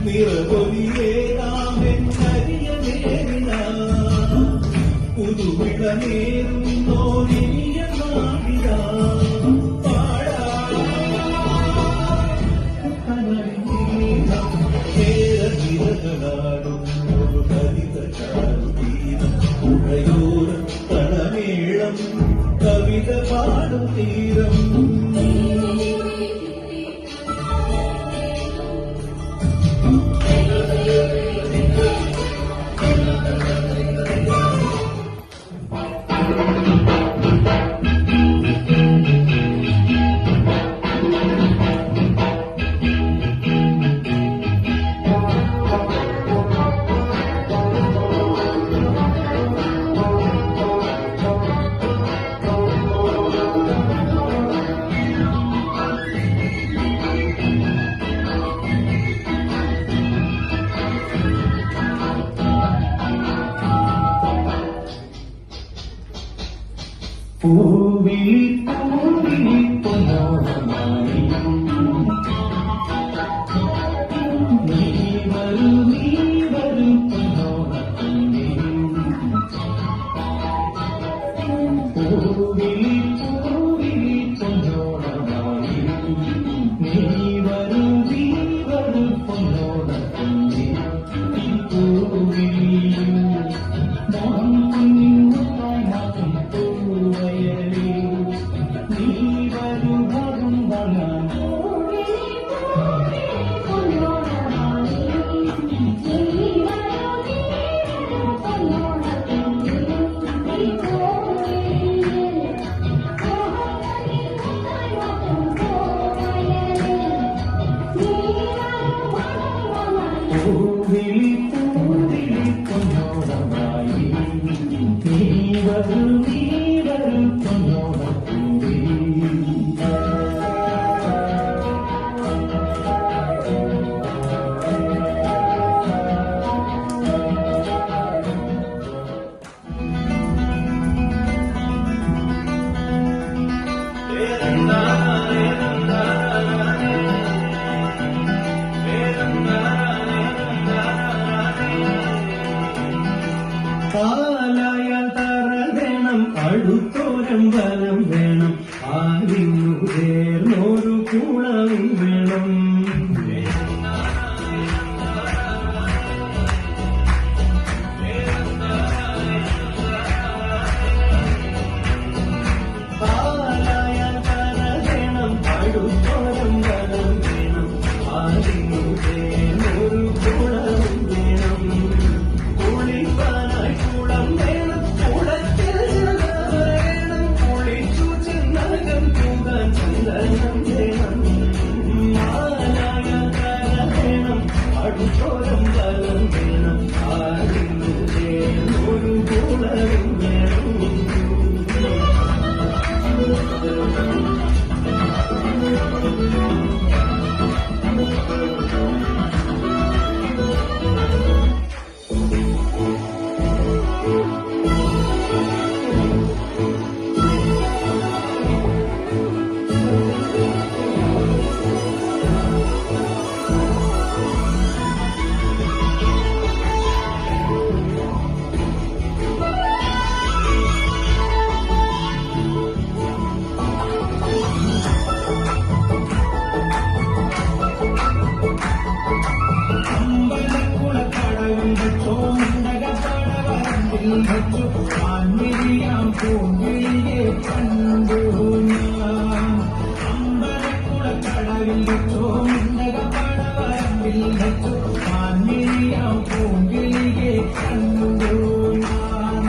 നിറപൊലിയേ നാമെന്നറിയ നേരിട പുതുവിള നേരുന്നോ ഇനിയ നാടിട ാടും ഒരു ഹരിത ചാരുതീരം പുഴയോരം തളമേളം കവിത പാടും തീരം പൂവിളി പൂവിളി പൊന്നോണമായി നീ വരൂ പൊന്നോണത്തിൻ്റെ പൂവിളി പൂവിളി പൊന്നോണമായി നീ വരൂ പൊന്നോണത്തിൻ്റെ പൂവിളിയും പൂവിളി പൂവിളി പൊന്നോണമായി നീ വരൂ പൊന്നോണത്തിൻ്റെ പാലായാൽ തറ വേണം അടുത്തോരം വനം വേണം ആരിന്നു ചേർന്നൊരു കുളവും വേണം പാലായാൽ തറ വേണം അടുത്തോരം വനം വേണം ആരിന്നു ചേർന്നൊരു കുളവും വേണം അടുത്തോരം വനം വേണം ആരിന്നു ചേർന്നൊരു കുളവും വേണം ആൻമിഴിയാം പൂങ്കിളിയെ കണ്ടു ഞാൻ അമ്പലക്കുളക്കടവിൽ വെച്ചോ മുണ്ടകപ്പടവരമ്പിൽ വെച്ചോ ആൻമിഴിയാം പൂങ്കിളിയെ കണ്ടു ഞാൻ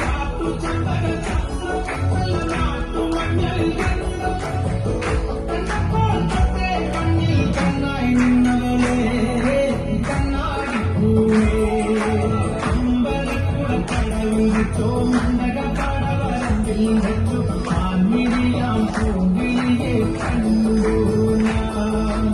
കാട്ടുചെമ്പക നാട്ടുമഞ്ഞൾ കണ്ണിൽ കണ്ണായി നിന്നവളെ കണ്ണാടിപ്പൂവേ മണ്ടകപ്പടവരമ്പിൽ വെച്ചു ആൻമിഴിയാം പൂങ്കിളിയെ കണ്ടു ഞാൻ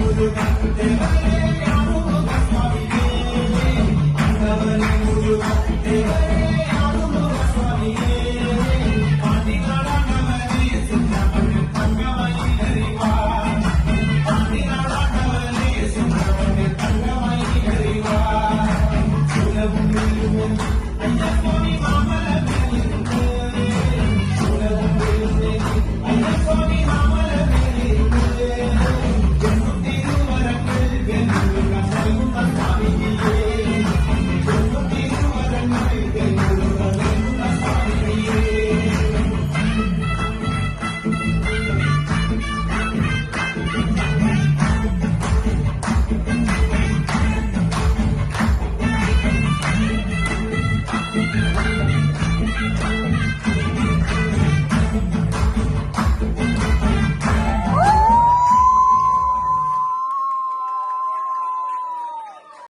മുരുകന്റെ വരേ